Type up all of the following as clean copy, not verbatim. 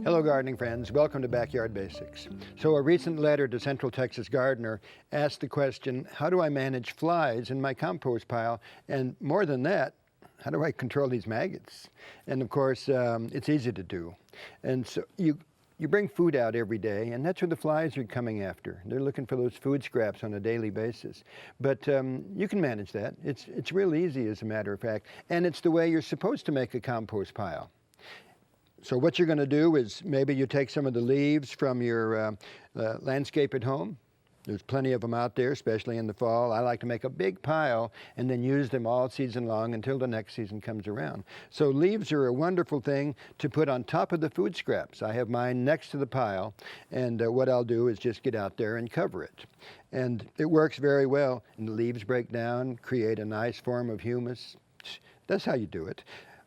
Hello gardening friends, welcome to Backyard Basics. So a recent letter to Central Texas gardener asked the question, how do I manage flies in my compost pile? And more than that, how do I control these maggots? And of course, it's easy to do. And so you bring food out every day, and that's where the flies are coming after. They're looking for those food scraps on a daily basis. But you can manage that. It's real easy, as a matter of fact, and it's the way you're supposed to make a compost pile. So what you're going to do is maybe you take some of the leaves from your landscape at home. There's plenty of them out there, especially in the fall. I like to make a big pile and then use them all season long until the next season comes around. So leaves are a wonderful thing to put on top of the food scraps. I have mine next to the pile, and what I'll do is just get out there and cover it. And it works very well, and the leaves break down, create a nice form of humus. That's how you do it.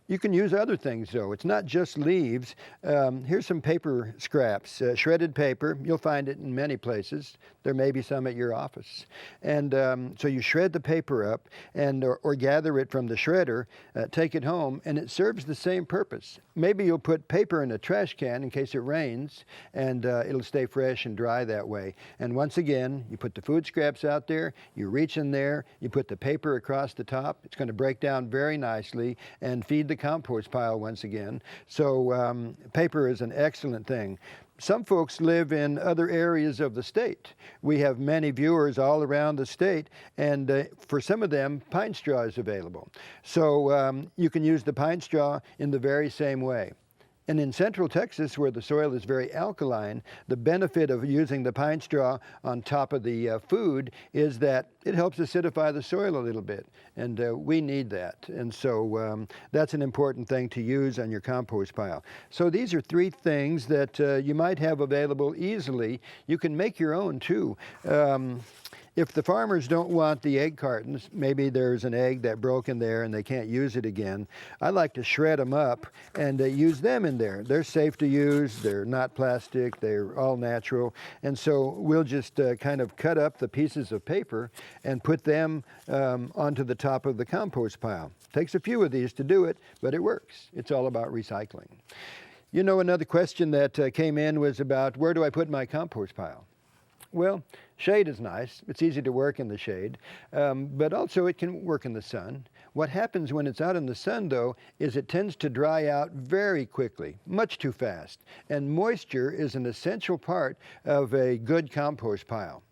You can use other things, though. It's not just leaves. Here's some paper scraps, shredded paper. You'll find it in many places. There may be some at your office. And so you shred the paper up and or gather it from the shredder, take it home, and it serves the same purpose. Maybe you'll put paper in a trash can in case it rains, and it'll stay fresh and dry that way. And once again, you put the food scraps out there, you reach in there, you put the paper across the top. It's going to break down very nicely and feed the compost pile once again. So paper is an excellent thing. Some folks live in other areas of the state. We have many viewers all around the state, and for some of them, pine straw is available. So you can use the pine straw in the very same way. And in Central Texas, where the soil is very alkaline, the benefit of using the pine straw on top of the food is that it helps acidify the soil a little bit, and we need that. And so that's an important thing to use on your compost pile. So these are three things that you might have available easily. You can make your own too. If the farmers don't want the egg cartons, maybe there's an egg that broke in there and they can't use it again, I like to shred them up and use them in there. They're safe to use, they're not plastic, they're all natural, and so we'll just kind of cut up the pieces of paper and put them onto the top of the compost pile. Takes a few of these to do it, but it works. It's all about recycling. You know, another question that came in was about, where do I put my compost pile? Well, shade is nice. It's easy to work in the shade, but also it can work in the sun. What happens when it's out in the sun, though, is it tends to dry out very quickly, much too fast. And moisture is an essential part of a good compost pile.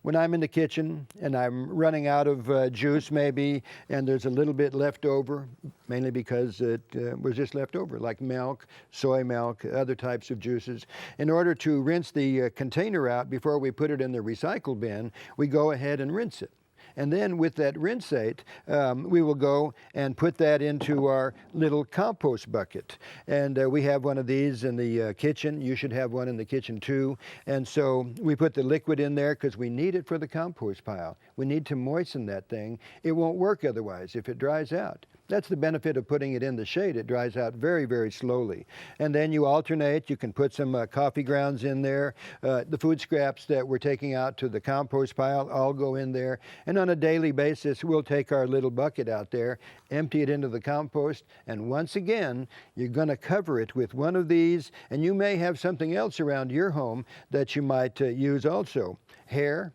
When I'm in the kitchen and I'm running out of juice maybe, and there's a little bit left over, mainly because it was just left over, like milk, soy milk, other types of juices. In order to rinse the container out before we put it in the recycle bin, we go ahead and rinse it. And then with that rinsate, we will go and put that into our little compost bucket. And we have one of these in the kitchen. You should have one in the kitchen too. And so we put the liquid in there because we need it for the compost pile. We need to moisten that thing. It won't work otherwise if it dries out. That's the benefit of putting it in the shade. It dries out very, very slowly. And then you alternate. You can put some coffee grounds in there. The food scraps that we're taking out to the compost pile all go in there. And on a daily basis, we'll take our little bucket out there, empty it into the compost, and once again, you're going to cover it with one of these, and you may have something else around your home that you might use also. Hair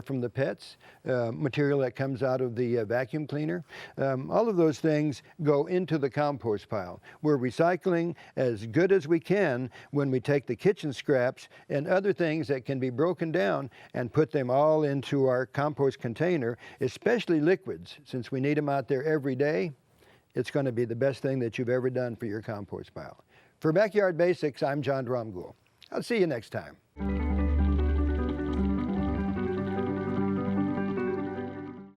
from the pets, material that comes out of the vacuum cleaner. All of those things go into the compost pile. We're recycling as good as we can when we take the kitchen scraps and other things that can be broken down and put them all into our compost container, especially liquids. Since we need them out there every day, it's going to be the best thing that you've ever done for your compost pile. For Backyard Basics, I'm John Dromgoole. I'll see you next time.